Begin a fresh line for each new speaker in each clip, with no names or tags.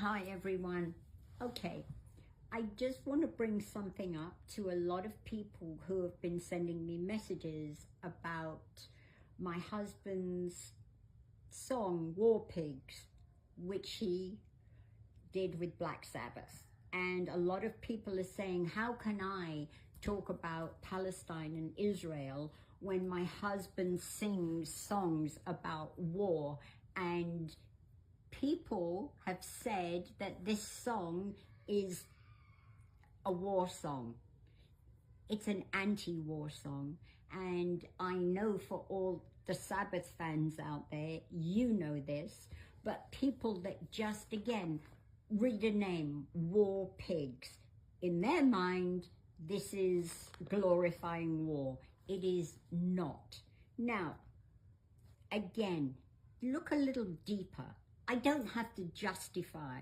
Hi everyone. Okay, I just want to bring something up to a lot of people who have been sending me messages about my husband's song War Pigs, which he did with Black Sabbath. And a lot of people are saying, how can I talk about Palestine and Israel when my husband sings songs about war? And people have said that this song is a war song. It's an anti-war song. And I know for all the Sabbath fans out there, you know this, but people that just, again, read the name, War Pigs, in their mind, this is glorifying war. It is not. Now, again, look a little deeper. I don't have to justify.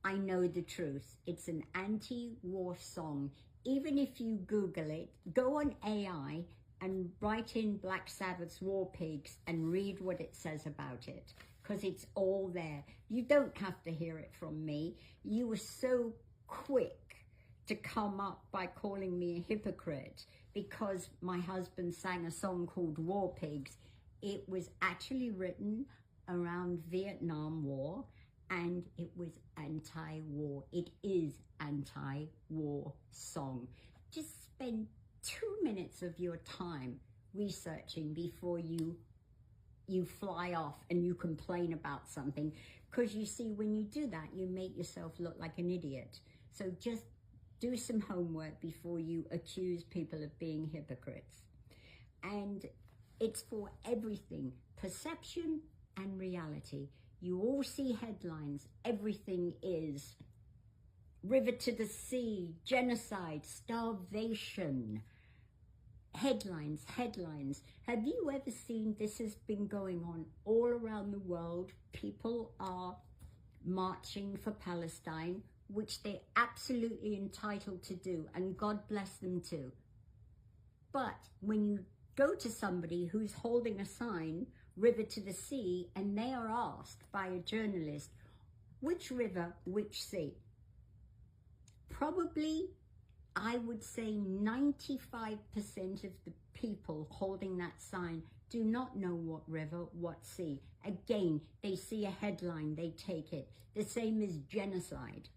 I know the truth. It's an anti-war song. Even if you Google it, go on AI and write in Black Sabbath's War Pigs and read what it says about it, because it's all there. You don't have to hear it from me. You were so quick to come up by calling me a hypocrite because my husband sang a song called War Pigs. It was actually written around Vietnam War, and it was anti-war. It is anti-war song. Just spend 2 minutes of your time researching before you fly off and you complain about something, because you see, when you do that, you make yourself look like an idiot. So just do some homework before you accuse people of being hypocrites. And it's for everything, perception and reality. You all see headlines. Everything is river to the sea, genocide, starvation. Headlines, headlines. Have you ever seen this has been going on all around the world? People are marching for Palestine, which they're absolutely entitled to do, and God bless them too. But when you go to somebody who's holding a sign, river to the sea, and they are asked by a journalist, which river, which sea? Probably, I would say 95% of the people holding that sign do not know what river, what sea. Again, they see a headline, they take it. The same as genocide.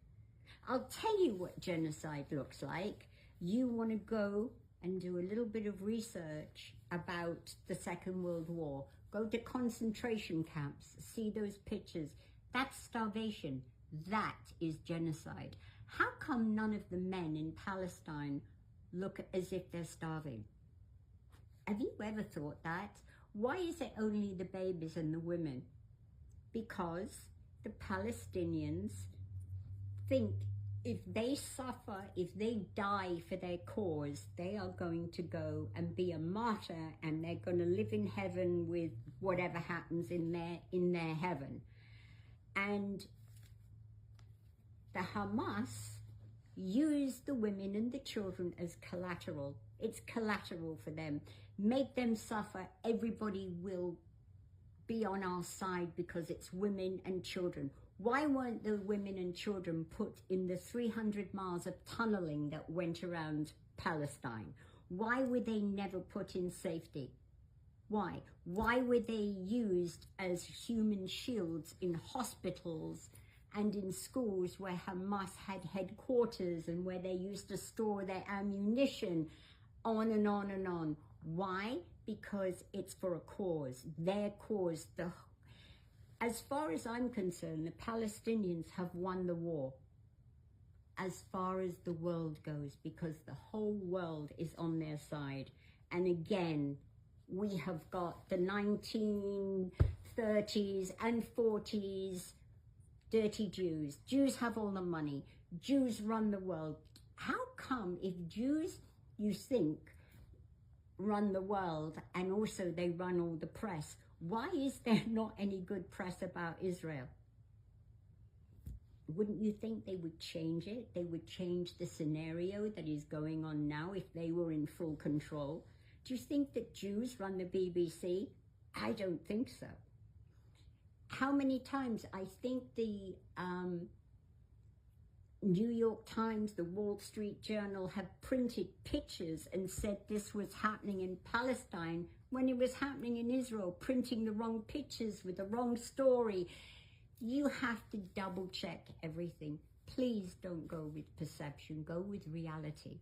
I'll tell you what genocide looks like. You want to go and do a little bit of research about the Second World War. Go to concentration camps, see those pictures. That's starvation. That is genocide. How come none of the men in Palestine look as if they're starving? Have you ever thought that? Why is it only the babies and the women? Because the Palestinians think if they suffer, if they die for their cause, they are going to go and be a martyr, and they're going to live in heaven with whatever happens in their heaven. And the Hamas use the women and the children as collateral. It's collateral for them. Make them suffer. Everybody will be on our side because it's women and children. Why weren't the women and children put in the 300 miles of tunneling that went around Palestine? Why were they never put in safety? Why? Why were they used as human shields in hospitals and in schools where Hamas had headquarters and where they used to store their ammunition, on and on and on? Why? Because it's for a cause, their cause. As far as I'm concerned, the Palestinians have won the war as far as the world goes, because the whole world is on their side. And again, we have got the 1930s and 40s dirty Jews. Jews have all the money. Jews run the world. How come if Jews, you think, run the world and also they run all the press, why is there not any good press about Israel? Wouldn't you think they would change it? They would change the scenario that is going on now if they were in full control. Do you think that Jews run the BBC? I don't think so. how many times I think the New York Times, the Wall Street Journal have printed pictures and said this was happening in Palestine when it was happening in Israel, printing the wrong pictures with the wrong story. You have to double check everything. Please don't go with perception, go with reality.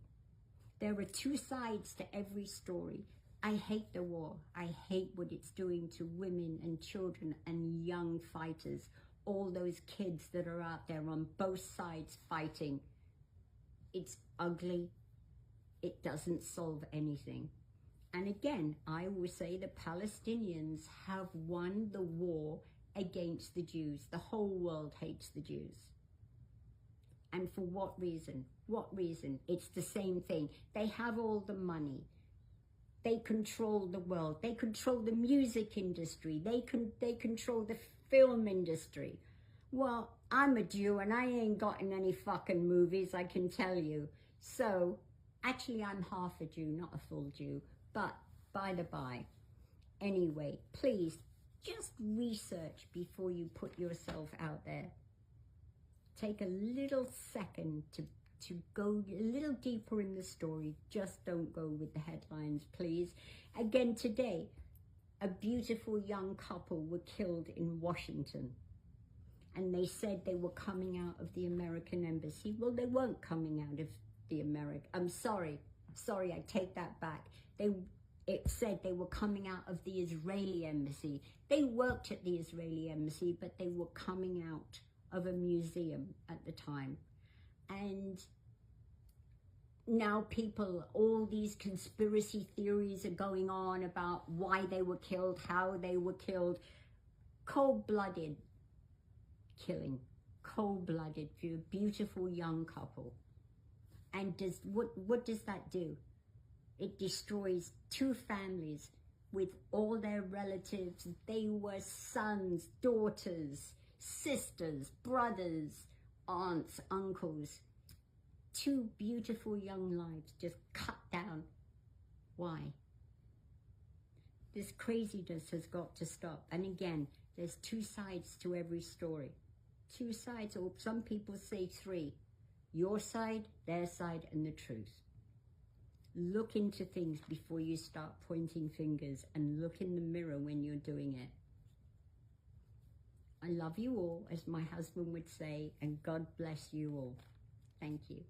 There are two sides to every story. I hate the war. I hate what it's doing to women and children and young fighters. All those kids that are out there on both sides fighting. It's ugly. It doesn't solve anything. And again, I always say the Palestinians have won the war against the Jews. The whole world hates the Jews. And for what reason? What reason? It's the same thing. They have all the money. They control the world. They control the music industry. They control the film industry. Well, I'm a Jew and I ain't got in any fucking movies, I can tell you. So, actually I'm half a Jew, not a full Jew. But, by the by, anyway, please, just research before you put yourself out there. Take a little second to go a little deeper in the story. Just don't go with the headlines, please. Again, today, a beautiful young couple were killed in Washington. And they said they were coming out of the American embassy. Well, they weren't coming out of the I'm sorry, I take that back. It said they were coming out of the Israeli embassy. They worked at the Israeli embassy, but they were coming out of a museum at the time. And now people, all these conspiracy theories are going on about why they were killed, how they were killed. Cold-blooded killing, cold-blooded for a beautiful young couple. And what does that do? It destroys two families with all their relatives. They were sons, daughters, sisters, brothers, aunts, uncles. Two beautiful young lives just cut down. Why? This craziness has got to stop. And again, there's two sides to every story. Two sides, or some people say three. Your side, their side, and the truth. Look into things before you start pointing fingers, and look in the mirror when you're doing it. I love you all, as my husband would say, and God bless you all. Thank you.